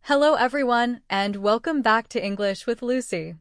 Hello everyone, and welcome back to English with Lucy.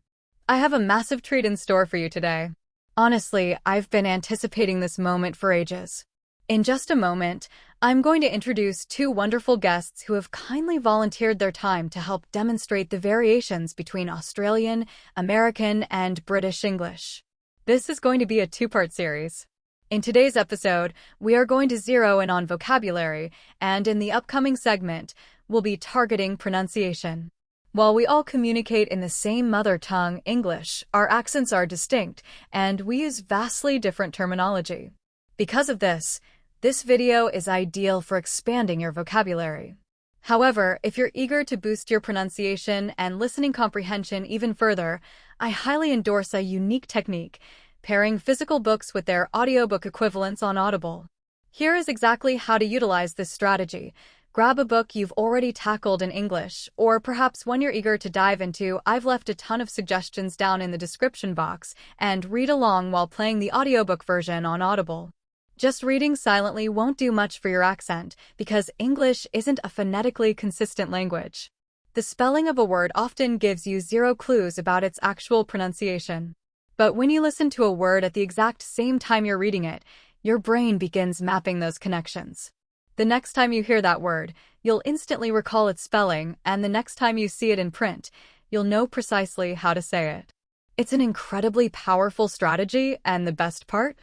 I have a massive treat in store for you today. Honestly, I've been anticipating this moment for ages. In just a moment, I'm going to introduce two wonderful guests who have kindly volunteered their time to help demonstrate the variations between Australian, American, and British English. This is going to be a two-part series. In today's episode, we are going to zero in on vocabulary, and in the upcoming segment, we'll be targeting pronunciation. While we all communicate in the same mother tongue, English, our accents are distinct, and we use vastly different terminology. Because of this video is ideal for expanding your vocabulary. However, if you're eager to boost your pronunciation and listening comprehension even further, I highly endorse a unique technique, pairing physical books with their audiobook equivalents on Audible. Here is exactly how to utilize this strategy. Grab a book you've already tackled in English, or perhaps one you're eager to dive into. I've left a ton of suggestions down in the description box, and read along while playing the audiobook version on Audible. Just reading silently won't do much for your accent, because English isn't a phonetically consistent language. The spelling of a word often gives you zero clues about its actual pronunciation. But when you listen to a word at the exact same time you're reading it, your brain begins mapping those connections. The next time you hear that word, you'll instantly recall its spelling, and the next time you see it in print, you'll know precisely how to say it. It's an incredibly powerful strategy, and the best part?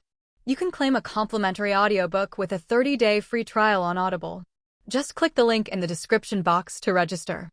You can claim a complimentary audiobook with a 30-day free trial on Audible. Just click the link in the description box to register.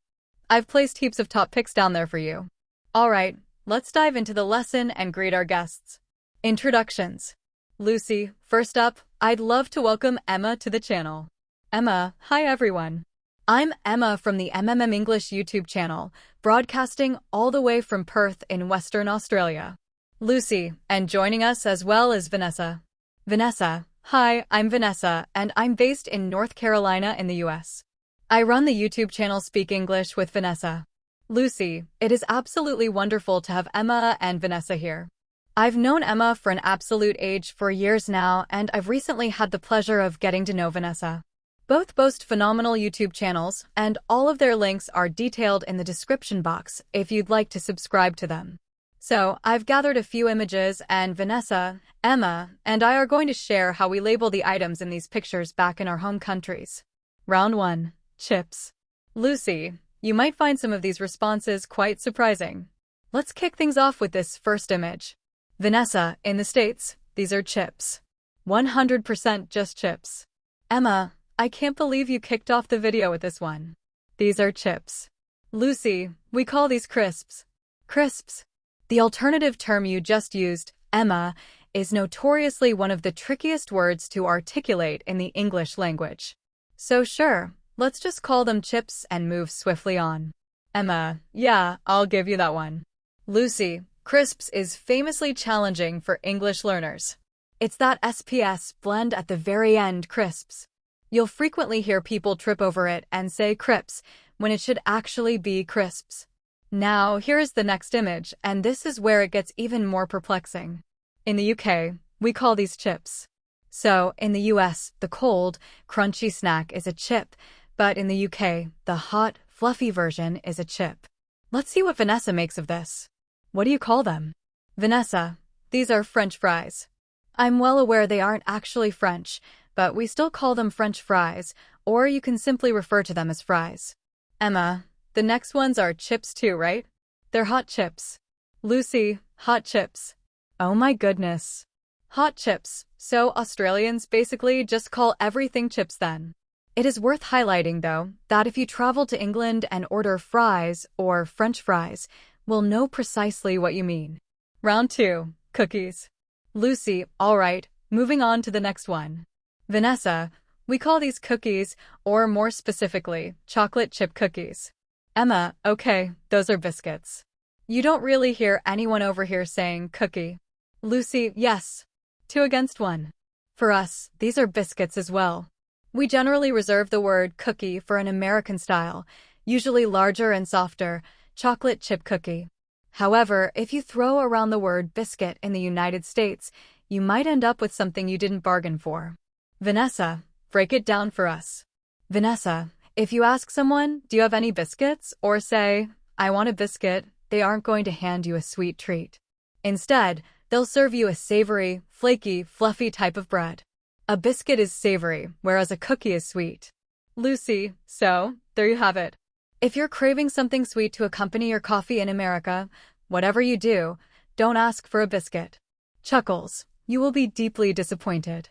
I've placed heaps of top picks down there for you. Alright, let's dive into the lesson and greet our guests. Introductions. Lucy, first up, I'd love to welcome Emma to the channel. Emma, hi everyone. I'm Emma from the English YouTube channel, broadcasting all the way from Perth in Western Australia. Lucy, and joining us as well as Vanessa. Vanessa, hi, I'm Vanessa, and I'm based in North Carolina in the US. I run the YouTube channel Speak English with Vanessa. Lucy, it is absolutely wonderful to have Emma and Vanessa here. I've known Emma for an absolute age for years now, and I've recently had the pleasure of getting to know Vanessa. Both boast phenomenal YouTube channels, and all of their links are detailed in the description box if you'd like to subscribe to them. So, I've gathered a few images, and Vanessa, Emma, and I are going to share how we label the items in these pictures back in our home countries. Round 1. Chips. Lucy, you might find some of these responses quite surprising. Let's kick things off with this first image. Vanessa, in the States, these are chips. 100% just chips. Emma, I can't believe you kicked off the video with this one. These are chips. Lucy, we call these crisps. Crisps. The alternative term you just used, Emma, is notoriously one of the trickiest words to articulate in the English language. So sure, let's just call them chips and move swiftly on. Emma, yeah, I'll give you that one. Lucy, crisps is famously challenging for English learners. It's that SPS blend at the very end, crisps. You'll frequently hear people trip over it and say crips when it should actually be crisps. Now, here is the next image, and this is where it gets even more perplexing. In the UK, we call these chips. So, in the US, the cold, crunchy snack is a chip, but in the UK, the hot, fluffy version is a chip. Let's see what Vanessa makes of this. What do you call them? Vanessa, these are French fries. I'm well aware they aren't actually French, but we still call them French fries, or you can simply refer to them as fries. Emma, the next ones are chips too, right? They're hot chips. Lucy, hot chips. Oh my goodness. Hot chips. So Australians basically just call everything chips then. It is worth highlighting, though, that if you travel to England and order fries or French fries, we'll know precisely what you mean. Round 2. Cookies. Lucy, alright, moving on to the next one. Vanessa, we call these cookies, or more specifically, chocolate chip cookies. Emma, okay, those are biscuits. You don't really hear anyone over here saying cookie. Lucy, yes. 2 against 1. For us, these are biscuits as well. We generally reserve the word cookie for an American style, usually larger and softer, chocolate chip cookie. However, if you throw around the word biscuit in the United States, you might end up with something you didn't bargain for. Vanessa, break it down for us. Vanessa, If you ask someone, "Do you have any biscuits?" or say, "I want a biscuit," they aren't going to hand you a sweet treat. Instead, they'll serve you a savory, flaky, fluffy type of bread. A biscuit is savory, whereas a cookie is sweet. Lucy, so, there you have it. If you're craving something sweet to accompany your coffee in America, whatever you do, don't ask for a biscuit. Chuckles, you will be deeply disappointed.